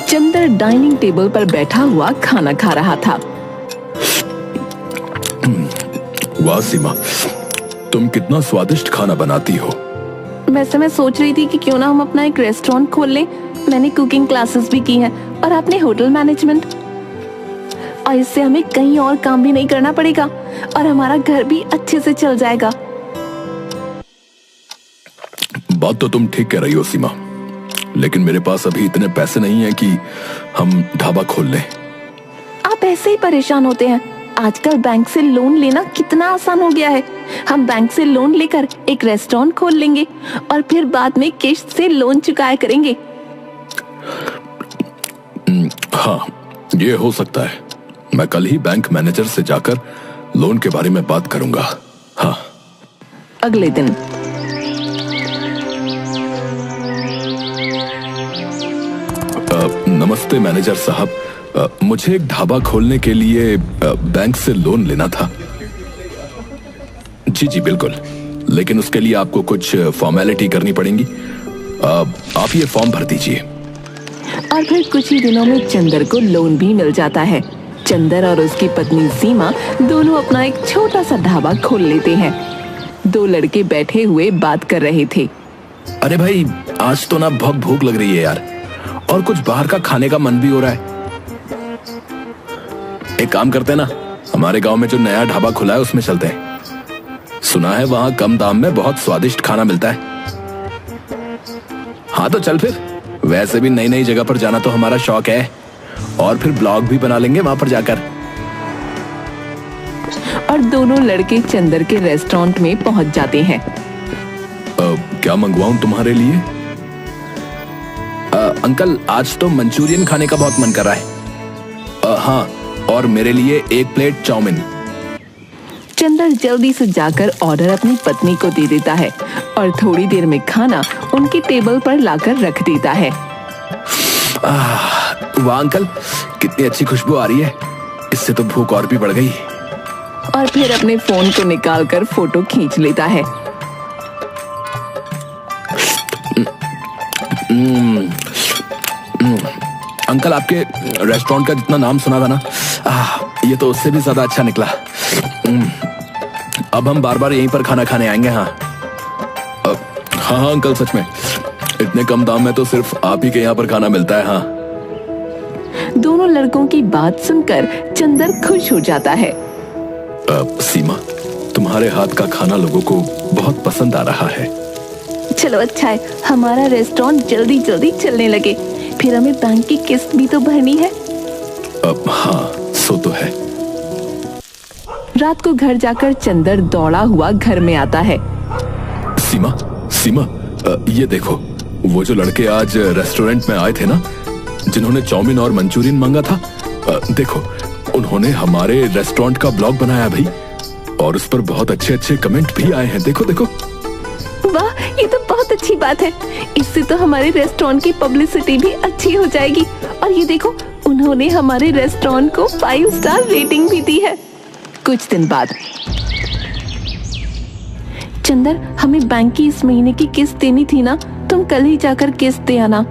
Chandar dining table पर बैठा हुआ खाना खा रहा था। वाह सीमा, तुम कितना स्वादिष्ट खाना बनाती हो। वैसे मैं सोच रही थी कि क्यों ना हम अपना एक रेस्टोरेंट खोल लें। मैंने कुकिंग क्लासेस भी की हैं और आपने होटल मैनेजमेंट, और इससे हमें कहीं और काम भी नहीं करना पड़ेगा और हमारा घर भी अच्छे से चल जाएगा। बात तो तुम ठीक कह रही हो सीमा, लेकिन मेरे पास अभी इतने पैसे नहीं हैं कि हम ढाबा खोल लें। आप ऐसे ही परेशान होते हैं। आजकल बैंक से लोन लेना कितना आसान हो गया है। हम बैंक से लोन लेकर एक रेस्टोरेंट खोल लेंगे और फिर बाद में किश्त से लोन चुकाया करेंगे। हाँ, ये हो सकता है। मैं कल ही बैंक मैनेजर से जाकर लोन के बारे में बात करूंगा। हाँ। अगले दिन नमस्ते मैनेजर साहब, मुझे एक ढाबा खोलने के लिए बैंक से लोन लेना था। जी जी बिल्कुल, लेकिन उसके लिए आपको कुछ फॉर्मेलिटी करनी पड़ेंगी। आप ये फॉर्म भर दीजिए। और फिर कुछ ही दिनों में चंदर को लोन भी मिल जाता है। चंदर और उसकी पत्नी सीमा दोनों अपना एक छोटा सा ढाबा खोल लेते हैं। दो लड़के बैठे हुए बात कर रहे थे। अरे भाई, आज तो ना बहुत भूख लग रही है यार, और कुछ बाहर का खाने का मन भी हो रहा है। एक काम करते हैं ना, हमारे गांव में जो नया ढाबा खुला है उसमें चलते हैं। सुना है वहां कम दाम में बहुत स्वादिष्ट खाना मिलता है। हाँ तो चल फिर, वैसे भी नई नई जगह पर जाना तो हमारा शौक है, और फिर ब्लॉग भी बना लेंगे वहां पर जाकर। और दोनों लड़के चंदर के रेस्टोरेंट में पहुंच जाते हैं। क्या मंगवाऊं तुम्हारे लिए? अंकल, आज तो मंचूरियन खाने का बहुत मन कर रहा है। हाँ, और मेरे लिए एक प्लेट चाउमीन। चंदर जल्दी से जाकर ऑर्डर अपनी पत्नी को दे देता है और थोड़ी देर में खाना उनकी टेबल पर लाकर रख देता है। वाह अंकल, कितनी अच्छी खुशबू आ रही है। इससे तो भूख और भी बढ़ गई। और फिर अपने फोन को निकालकर फोटो खींच लेता है। अंकल, आपके रेस्टोरेंट का जितना नाम सुना था ना, ये तो उससे भी ज्यादा अच्छा निकला। अब हम बार बार यहीं पर खाना खाने आएंगे। हाँ हाँ अंकल, सच में इतने कम दाम में तो सिर्फ आप ही के यहाँ पर खाना मिलता है। हाँ। दोनों लड़कों की बात सुनकर चंदर खुश हो जाता है। सीमा, तुम्हारे हाथ का खाना लोगों को बहुत पसंद आ रहा है। चलो अच्छा है, हमारा रेस्टोरेंट जल्दी जल्दी चलने लगे, फिर हमें बैंक की किस्त भी तो भरनी है। हाँ, सो तो है। रात को घर जाकर चंदर दौड़ा हुआ घर में आता है। सीमा, सीमा, ये देखो, वो जो लड़के आज रेस्टोरेंट में आए थे ना, जिन्होंने चाउमीन और मंचूरियन मांगा था, देखो उन्होंने हमारे रेस्टोरेंट का ब्लॉग बनाया भाई, और उस पर बहुत अच्छे अच्छे कमेंट भी आए हैं। देखो देखो। वाह, ये तो बहुत अच्छी बात है। इससे तो हमारे रेस्टोरेंट की पब्लिसिटी भी अच्छी हो जाएगी। और ये देखो, उन्होंने हमारे रेस्टोरेंट को 5 स्टार रेटिंग भी दी है। कुछ दिन बाद, चंदर, हमें बैंक की इस महीने की किस्त देनी थी ना, तुम कल ही जाकर किस्त दे आना।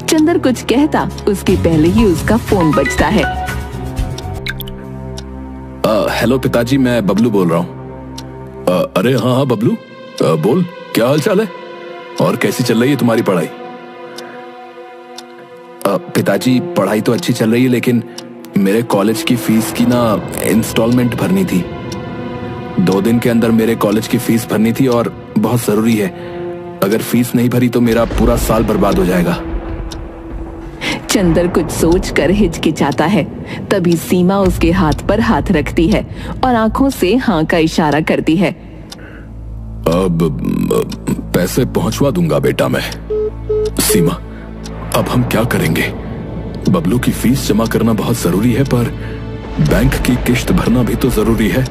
चंदर कुछ कहता उसके पहले ही उसका फोन बजता है। हेलो पिताजी, मैं बबलू बोल रहा हूँ। अरे हाँ हाँ बबलू, बोल, क्या हाल चाल है और कैसी चल रही है तुम्हारी पढ़ाई? पिताजी, पढ़ाई तो अच्छी चल रही है, लेकिन मेरे कॉलेज की फीस की ना इंस्टॉलमेंट भरनी थी। 2 दिन के अंदर मेरे कॉलेज की फीस भरनी थी और बहुत जरूरी है। अगर फीस नहीं भरी तो मेरा पूरा साल बर्बाद हो जाएगा। चंदर कुछ सोचकर हिचकिचाता है। तभी सीमा उसके हाथ पर हाथ रखती है और आंखों से हाँ का इशारा करती है। अब पैसे पहुंचवा दूंगा बेटा मैं। सीमा, अब हम क्या करेंगे? बबलू की फीस जमा करना बहुत जरूरी है, पर बैंक की किश्त भरना भी तो जरूरी है।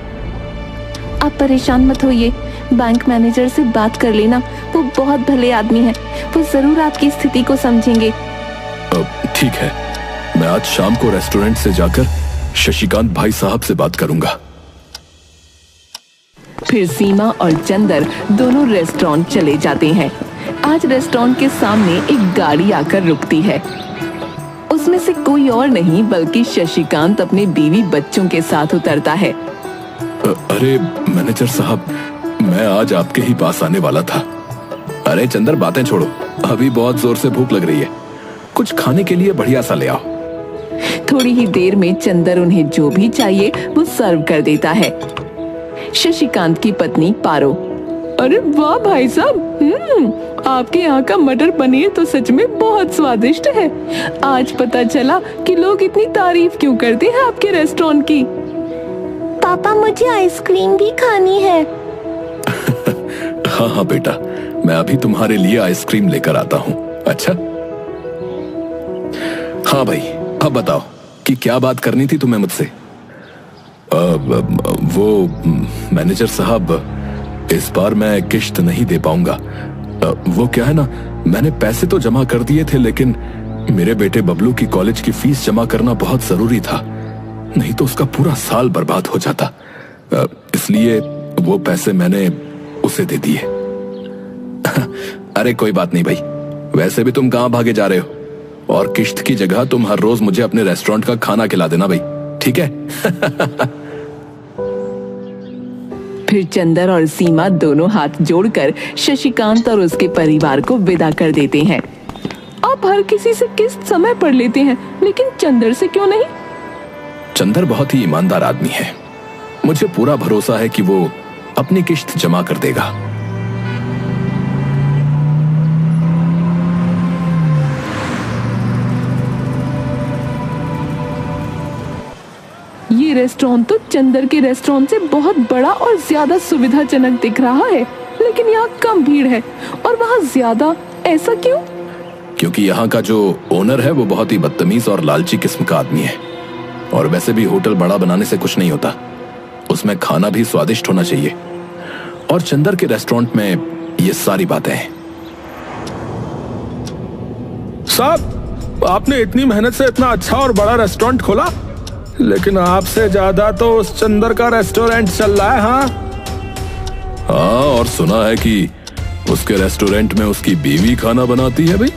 आप परेशान मत होइए, बैंक मैनेजर से बात कर लेना, वो बहुत भले आदमी हैं, वो जरूर आपकी स्थिति को समझेंगे। ठीक है, मैं आज शाम को रेस्टोरेंट से जाकर शशिकांत भाई साहब से बात करूंगा। फिर सीमा और चंदर दोनों रेस्टोरेंट चले जाते हैं। आज रेस्टोरेंट के सामने एक गाड़ी आकर रुकती है। उसमें से कोई और नहीं बल्कि शशिकांत अपने बीवी बच्चों के साथ उतरता है। अरे मैनेजर साहब, मैं आज आपके ही पास आने वाला था। अरे चंदर, बातें छोड़ो, अभी बहुत जोर से भूख लग रही है, कुछ खाने के लिए बढ़िया सा ले आओ। थोड़ी ही देर में चंदर उन्हें जो भी चाहिए वो सर्व कर देता है। शशिकांत की पत्नी पारो, अरे वाह भाई साहब, आपके यहाँ का मटर पनीर तो सच में बहुत स्वादिष्ट है। आज पता चला कि लोग इतनी तारीफ क्यों करते हैं आपके रेस्टोरेंट की। पापा, मुझे आइसक्रीम भी खानी है। हाँ हाँ बेटा, मैं अभी तुम्हारे लिए आइसक्रीम लेकर आता हूँ। अच्छा हाँ भाई, अब बताओ कि क्या बात करनी थी तुम्हें मुझसे। वो मैनेजर साहब, इस बार मैं किश्त नहीं दे पाऊंगा। वो क्या है ना, मैंने पैसे तो जमा कर दिए थे, लेकिन मेरे बेटे बबलू की कॉलेज की फीस जमा करना बहुत जरूरी था, नहीं तो उसका पूरा साल बर्बाद हो जाता। इसलिए वो पैसे मैंने उसे दे दिए। अरे कोई बात नहीं भाई, वैसे भी तुम कहां भागे जा रहे हो, और किश्त की जगह तुम हर रोज मुझे अपने रेस्टोरेंट का खाना खिला देना भाई, ठीक है? फिर चंदर और सीमा दोनों हाथ जोड़कर शशिकांत और उसके परिवार को विदा कर देते हैं। आप हर किसी से किस्त समय पर लेते हैं, लेकिन चंदर से क्यों नहीं? चंदर बहुत ही ईमानदार आदमी है, मुझे पूरा भरोसा है कि वो अपनी किश्त जमा कर देगा। ये रेस्टोरेंट तो चंदर के रेस्टोरेंट से बहुत बड़ा और ज्यादा सुविधाजनक दिख रहा है, लेकिन यहाँ कम भीड़ है और वहाँ ज्यादा, ऐसा क्यों? क्योंकि यहाँ का जो ओनर है वो बहुत ही बदतमीज और लालची किस्म का आदमी है। और वैसे भी होटल बड़ा बनाने से कुछ नहीं होता, उसमें खाना भी स्वादिष्ट होना चाहिए, और चंदर के रेस्टोरेंट में ये सारी बातें हैं। साहब, आपने इतनी मेहनत से इतना अच्छा और बड़ा रेस्टोरेंट खोला, लेकिन आपसे ज्यादा तो उस चंदर का रेस्टोरेंट चल रहा है। हाँ, और सुना है कि उसके रेस्टोरेंट में उसकी बीवी खाना बनाती है भाई।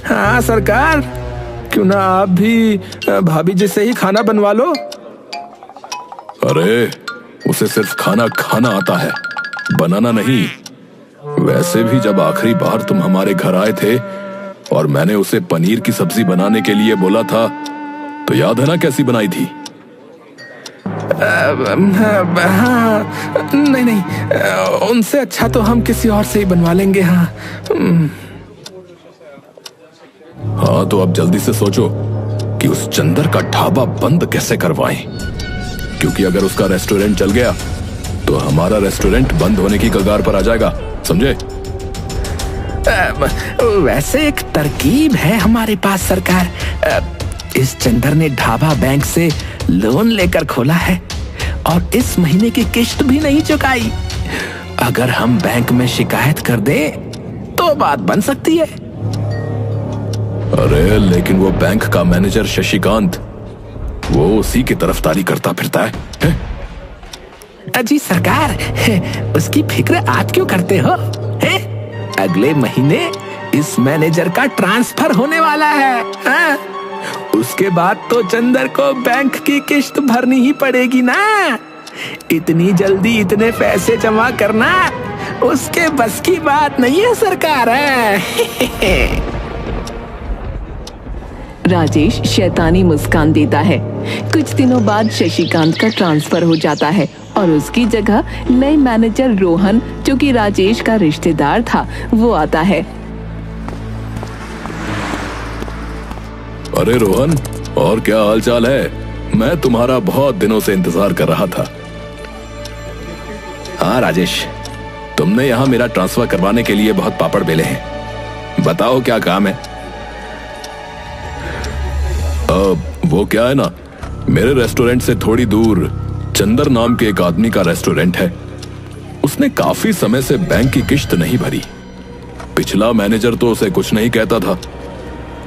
हाँ सरकार, क्यों ना आप भी भाभी जी से ही खाना बनवा लो। अरे उसे सिर्फ खाना खाना आता है, बनाना नहीं। वैसे भी जब आखिरी बार तुम हमारे घर आए थे और मैंने उसे पनीर की सब्जी बनाने के लिए बोला था, तो याद है ना कैसी बनाई थी? हाँ, नहीं, उनसे अच्छा तो हम किसी और से ही बनवा लेंगे। हाँ हाँ, तो अब जल्दी से सोचो कि उस चंदर का ढाबा बंद कैसे करवाएं, क्योंकि अगर उसका रेस्टोरेंट चल गया तो हमारा रेस्टोरेंट बंद होने की कगार पर आ जाएगा, समझे? वैसे एक तरकीब है हमारे पास सरकार। इस चंदर ने ढाबा बैंक से लोन लेकर खोला है और इस महीने की किश्त भी नहीं चुकाई। अगर हम बैंक में शिकायत कर दें तो बात बन सकती है। अरे लेकिन वो बैंक का मैनेजर शशिकांत, वो उसी की तरफदारी करता फिरता है? जी सरकार, उसकी फिक्र आप क्यों करते हो? अगले महीने इस मैनेजर का ट्रांसफर होने वाला है। हाँ? उसके बाद तो चंदर को बैंक की किश्त भरनी ही पड़ेगी ना। इतनी जल्दी इतने पैसे जमा करना उसके बस की बात नहीं है सरकार। राजेश शैतानी मुस्कान देता है। कुछ दिनों बाद शशिकांत का ट्रांसफर हो जाता है और उसकी जगह नए मैनेजर रोहन, जो कि राजेश का रिश्तेदार था, वो आता है। अरे रोहन, और क्या हालचाल है? मैं तुम्हारा बहुत दिनों से इंतजार कर रहा था। हाँ राजेश, तुमने यहाँ मेरा ट्रांसफर करवाने के लिए बहुत पापड़ बेले हैं, बताओ क्या काम है? वो क्या है ना, मेरे रेस्टोरेंट से थोड़ी दूर चंदर नाम के एक आदमी का रेस्टोरेंट है। उसने काफी समय से बैंक की किश्त नहीं भरी। पिछला मैनेजर तो उसे कुछ नहीं कहता था,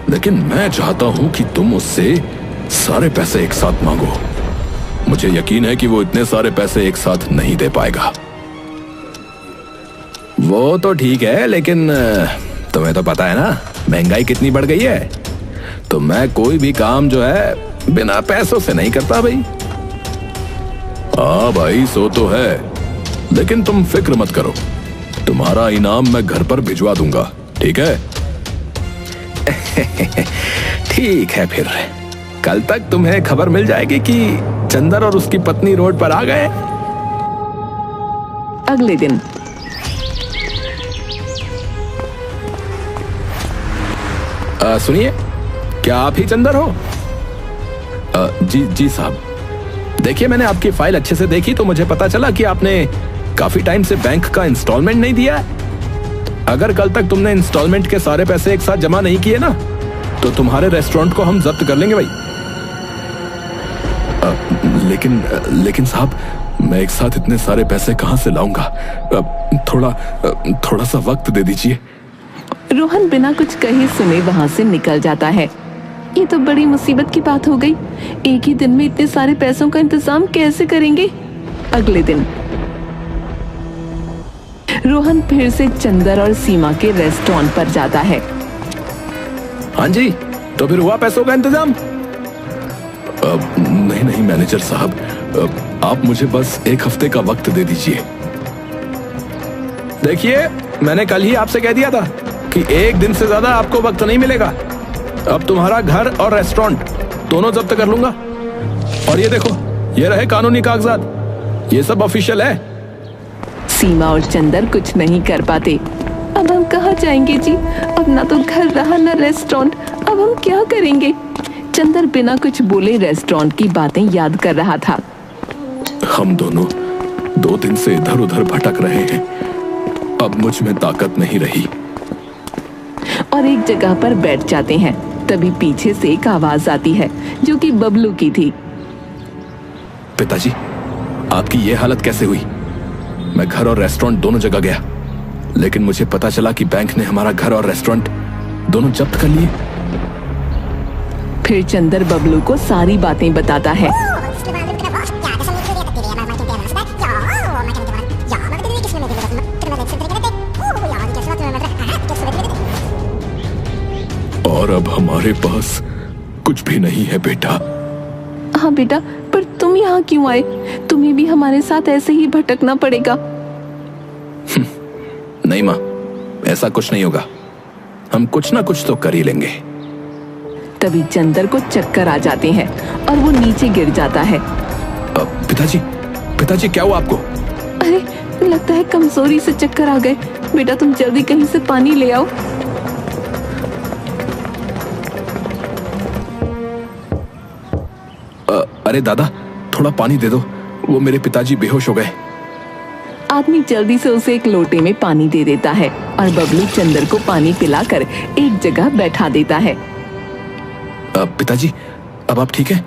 लेकिन मैं चाहता हूं कि तुम उससे सारे पैसे एक साथ मांगो। मुझे यकीन है कि वो इतने सारे पैसे एक साथ नहीं दे पाएगा। वो तो ठीक है, लेकिन तुम्हें तो पता है ना महंगाई कितनी बढ़ गई है। तो मैं कोई भी काम जो है बिना पैसों से नहीं करता भाई। हाँ भाई, सो तो है, लेकिन तुम फिक्र मत करो, तुम्हारा इनाम मैं घर पर भिजवा दूंगा, ठीक है? ठीक है, फिर कल तक तुम्हें खबर मिल जाएगी कि चंदर और उसकी पत्नी रोड पर आ गए। अगले दिन सुनिए, क्या आप ही चंदर हो? जी साहब। देखिए, मैंने आपकी फाइल अच्छे से देखी तो मुझे पता चला कि आपने काफी टाइम से बैंक का इंस्टॉलमेंट नहीं दिया है। अगर कल तक तुमने इंस्टॉलमेंट के सारे पैसे एक साथ जमा नहीं किए ना, तो तुम्हारे रेस्टोरेंट को हम जब्त कर लेंगे भाई। लेकिन साहब, मैं एक साथ इतने सारे पैसे कहां से लाऊंगा? थोड़ा सा वक्त दे दीजिए। रोहन बिना कुछ कहे सुने वहां से निकल जाता है। ये तो बड़ी मुसीबत की बात हो गई। एक ही दिन में इतने सारे पैसों का इंतजाम कैसे करेंगे? अगले दिन रोहन फिर से चंदर और सीमा के रेस्टोरेंट पर जाता है। हाँ जी, तो फिर हुआ पैसों का इंतजाम? नहीं मैनेजर साहब, आप मुझे बस एक हफ्ते का वक्त दे दीजिए। देखिए, मैंने कल ही आपसे कह दिया था कि एक दिन से ज्यादा आपको वक्त नहीं मिलेगा। अब तुम्हारा घर और रेस्टोरेंट दोनों जब्त कर लूंगा। और ये देखो, ये रहे कानूनी कागजात, ये सब ऑफिशियल है। सीमा और चंदर कुछ नहीं कर पाते। अब हम कहाँ जाएंगे जी? अब ना तो घर रहा ना रेस्टोरेंट, अब हम क्या करेंगे? चंदर बिना कुछ बोले रेस्टोरेंट की बातें याद कर रहा था। हम दोनों 2 दिन से इधर उधर भटक रहे हैं, अब मुझ में ताकत नहीं रही। और एक जगह पर बैठ जाते हैं। तभी पीछे से एक आवाज आती है जो कि बबलू की थी। पिताजी, आपकी ये हालत कैसे हुई? मैं घर और रेस्टोरेंट दोनों जगह गया, लेकिन मुझे पता चला कि बैंक ने हमारा घर और रेस्टोरेंट दोनों जब्त कर लिए। फिर चंदर बबलू को सारी बातें बताता है। और अब हमारे पास कुछ भी नहीं है बेटा। हाँ बेटा, पर तुम यहाँ क्यों आए? तुम्हें भी हमारे साथ ऐसे ही भटकना पड़ेगा। नहीं माँ, ऐसा कुछ नहीं होगा, हम कुछ ना कुछ तो कर ही लेंगे। तभी चंदर को चक्कर आ जाते हैं और वो नीचे गिर जाता है। पिताजी क्या हुआ आपको? अरे, लगता है कमजोरी से चक्कर आ गए। बेटा, तुम जल्दी कहीं से पानी ले आओ। अरे दादा, थोड़ा पानी दे दो, वो मेरे पिताजी बेहोश हो गए। आदमी जल्दी से उसे एक लोटे में पानी दे देता है और बबलू चंदर को पानी पिलाकर एक जगह बैठा देता है। पिताजी, अब आप ठीक हैं?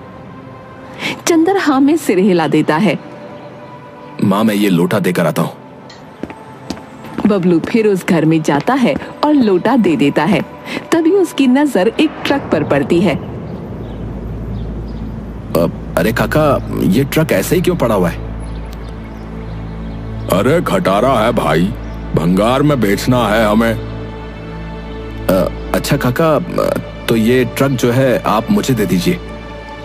चंदर हाँ में सिर हिला देता है। माँ, मैं ये लोटा देकर आता हूँ। बबलू फिर उस घर में जाता है और लोटा दे देता है। तभी उसकी नजर एक ट्रक पर पड़ती है। अरे काका, ये ट्रक ऐसे ही क्यों पड़ा हुआ है? अरे खटारा है भाई, भंगार में बेचना है हमें। अच्छा काका, तो ये ट्रक जो है आप मुझे दे दीजिए।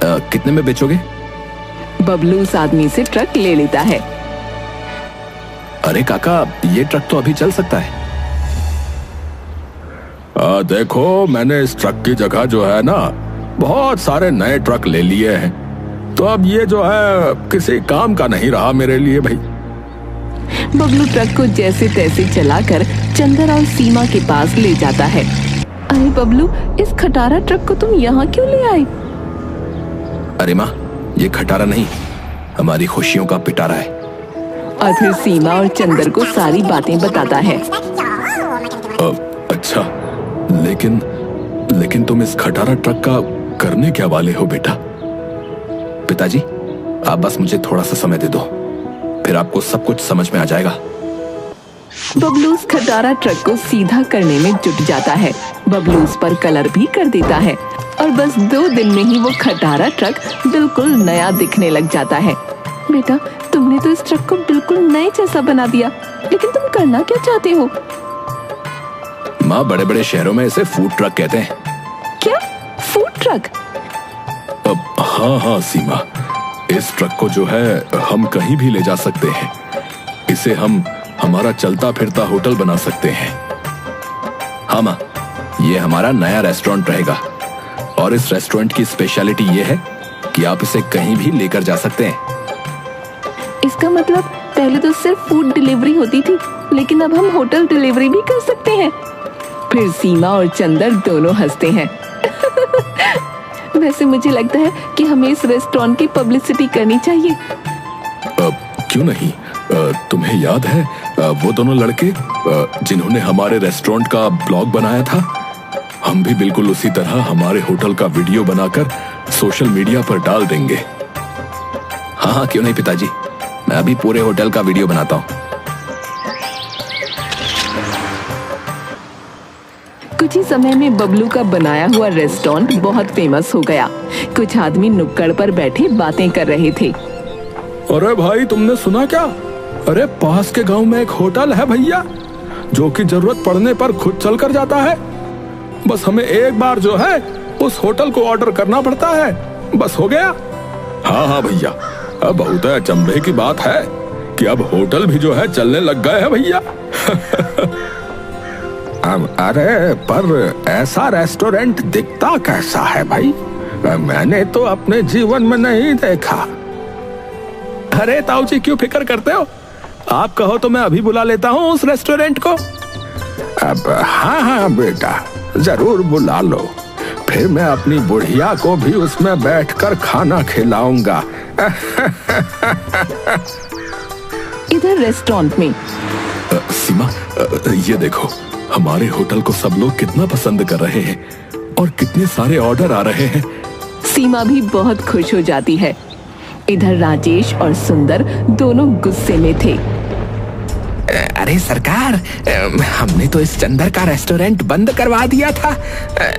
कितने में बेचोगे? बबलू उस आदमी से ट्रक ले लेता है। अरे काका, ये ट्रक तो अभी चल सकता है। देखो, मैंने इस ट्रक की जगह जो है ना, बहुत सारे नए ट्रक ले लिए हैं, तो अब ये जो है किसी काम का नहीं रहा मेरे लिए भाई। बबलू ट्रक को जैसे तैसे चलाकर चंदर और सीमा के पास ले जाता है। अरे बबलू, इस खटारा ट्रक को तुम यहाँ क्यों ले आए? अरे माँ, ये खटारा नहीं, हमारी खुशियों का पिटारा है। और फिर सीमा और चंदर को सारी बातें बताता है। अच्छा, लेकिन तुम इस खटारा ट्रक का करने क्या वाले हो बेटा? पिताजी, आप बस मुझे थोड़ा सा समय दे दो, फिर आपको सब कुछ समझ में आ जाएगा। बबलू उस खटारा ट्रक को सीधा करने में जुट जाता है। बबलू उस पर कलर भी कर देता है और बस 2 दिन में ही वो खटारा ट्रक बिल्कुल नया दिखने लग जाता है। बेटा, तुमने तो इस ट्रक को बिल्कुल नए जैसा बना दिया, लेकिन तुम करना क्या चाहते हो? माँ, बड़े बड़े शहरों में इसे फूड ट्रक कहते हैं। क्या? Food truck? हाँ हाँ सीमा, इस ट्रक को जो है हम कहीं भी ले जा सकते हैं। इसे हम हमारा चलता फिरता होटल बना सकते हैं। हाँ माँ, ये हमारा नया रेस्टोरेंट रहेगा और इस रेस्टोरेंट की स्पेशलिटी ये है कि आप इसे कहीं भी लेकर जा सकते हैं। इसका मतलब पहले तो सिर्फ फूड डिलीवरी होती थी, लेकिन अब हम होटल डिलीवरी भी कर सकते हैं। फिर सीमा और चंदर दोनों हंसते हैं। वैसे मुझे लगता है कि हमें इस रेस्टोरेंट की पब्लिसिटी करनी चाहिए। क्यों नहीं? तुम्हें याद है वो दोनों लड़के जिन्होंने हमारे रेस्टोरेंट का ब्लॉग बनाया था? हम भी बिल्कुल उसी तरह हमारे होटल का वीडियो बनाकर सोशल मीडिया पर डाल देंगे। हाँ हाँ, क्यों नहीं पिताजी, मैं अभी पूरे होटल का वीडियो बनाता हूँ। कुछ ही समय में बबलू का बनाया हुआ रेस्टोरेंट बहुत फेमस हो गया। कुछ आदमी नुक्कड़ पर बैठे बातें कर रहे थे। अरे भाई, तुमने सुना क्या? अरे पास के गांव में एक होटल है भैया, जो कि जरूरत पड़ने पर खुद चल कर जाता है। बस हमें एक बार जो है उस होटल को ऑर्डर करना पड़ता है, बस हो गया। हाँ हाँ भैया, अब बहुत अचंभे की बात है कि अब होटल भी जो है चलने लग गए हैं भैया। अरे पर ऐसा रेस्टोरेंट दिखता कैसा है भाई? मैंने तो अपने जीवन में नहीं देखा। अरे ताऊ जी, क्यों फिक्र करते हो? आप कहो तो मैं अभी बुला लेता हूँ उस रेस्टोरेंट को। अब हाँ हाँ बेटा, जरूर बुला लो। फिर मैं अपनी बुढ़िया को भी उसमें बैठकर खाना खिलाऊंगा। इधर रेस्टोरेंट में सीमा, ये देखो, हमारे होटल को सब लोग कितना पसंद कर रहे हैं और कितने सारे ऑर्डर आ रहे हैं। सीमा भी बहुत खुश हो जाती है। इधर राजेश और सुंदर दोनों गुस्से में थे। अरे सरकार, हमने तो इस चंदर का रेस्टोरेंट बंद करवा दिया था,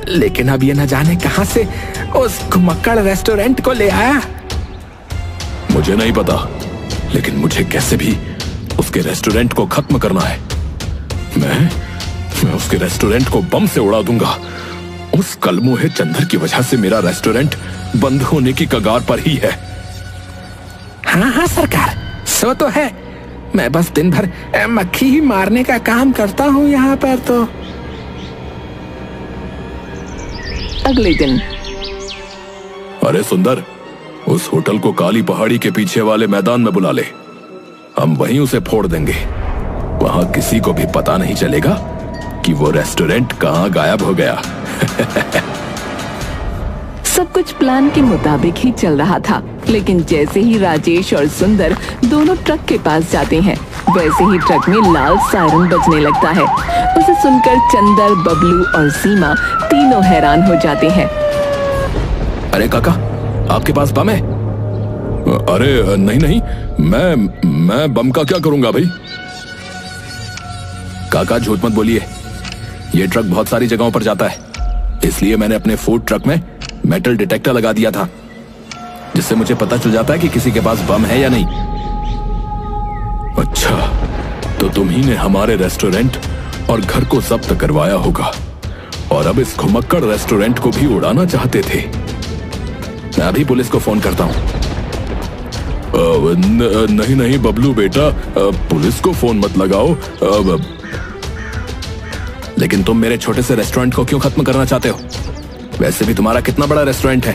लेकिन अब ये न जाने कहां से उस घुमक्कड़ रेस्टोरेंट को ले आया। मुझे नहीं पता, लेकिन मुझे कैसे भी उसके रेस्टोरेंट को खत्म करना है। मैं उसके रेस्टोरेंट को बम से उड़ा दूंगा। उस कलमुहे चंदर की वजह से मेरा रेस्टोरेंट बंद होने की कगार पर ही है। हाँ हाँ सरकार, सो तो है। मैं बस दिन भर मक्खी ही मारने का काम करता हूँ यहाँ पर तो। अगले दिन अरे सुंदर, उस होटल को काली पहाड़ी के पीछे वाले मैदान में बुला ले। हम वहीं उसे फोड़ देंगे। वहां किसी को भी पता नहीं चलेगा कि वो रेस्टोरेंट कहाँ गायब हो गया। सब कुछ प्लान के मुताबिक ही चल रहा था, लेकिन जैसे ही राजेश और सुंदर दोनों ट्रक के पास जाते हैं, वैसे ही ट्रक में लाल सायरन बजने लगता है। उसे सुनकर चंदर, बबलू और सीमा तीनों हैरान हो जाते हैं। अरे काका, आपके पास बम है? अरे नहीं नहीं, मैं बम का क्या करूंगा भाई? काका झूठ मत बोलिए, ये ट्रक बहुत सारी जगहों पर जाता है, इसलिए मैंने अपने फूड ट्रक में मेटल डिटेक्टर लगा दिया था, जिससे मुझे पता चल जाता है कि किसी के पास बम है या नहीं। अच्छा, तो तुम्ही ने हमारे रेस्टोरेंट और घर को जब्त करवाया होगा और अब इस घुमक्कड़ रेस्टोरेंट को भी उड़ाना चाहते थे। मैं अभी पुलिस को फोन करता हूँ। नहीं नहीं बबलू बेटा, पुलिस को फोन मत लगाओ। लेकिन तुम मेरे छोटे से रेस्टोरेंट को क्यों खत्म करना चाहते हो? वैसे भी तुम्हारा कितना बड़ा रेस्टोरेंट है।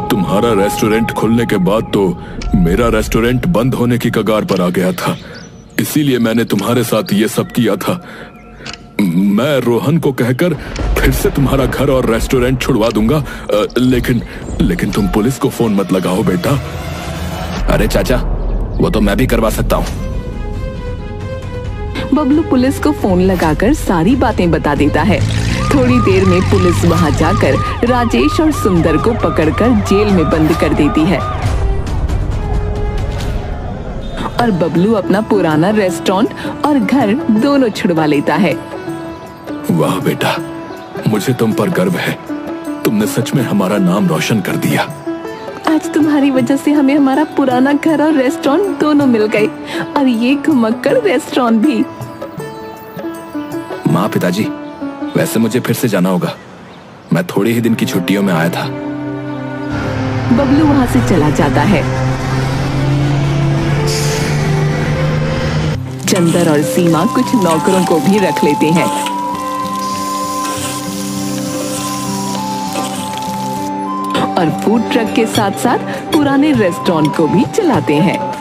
तुम्हारा रेस्टोरेंट खुलने के बाद तो मेरा रेस्टोरेंट बंद होने की कगार पर आ गया था, इसीलिए मैंने तुम्हारे साथ ये सब किया था। मैं रोहन को कहकर फिर से तुम्हारा घर और रेस्टोरेंट छुड़वा दूंगा, लेकिन तुम पुलिस को फोन मत लगाओ बेटा। अरे चाचा, वो तो मैं भी करवा सकता हूँ। बबलू पुलिस को फोन लगाकर सारी बातें बता देता है। थोड़ी देर में पुलिस वहां जाकर राजेश और सुंदर को पकड़कर जेल में बंद कर देती है और बबलू अपना पुराना रेस्टोरेंट और घर दोनों छुड़वा लेता है। वाह बेटा, मुझे तुम पर गर्व है। तुमने सच में हमारा नाम रोशन कर दिया। आज तुम्हारी वजह से हमें हमारा पुराना घर और रेस्टोरेंट दोनों मिल गए और ये घुमक्कड़ रेस्टोरेंट भी। माँ, पिताजी, वैसे मुझे फिर से जाना होगा। मैं थोड़े ही दिन की छुट्टियों में आया था। बबलू वहां से चला जाता है। चंदर और सीमा कुछ नौकरों को भी रख लेते हैं और फूड ट्रक के साथ साथ पुराने रेस्टोरेंट को भी चलाते हैं।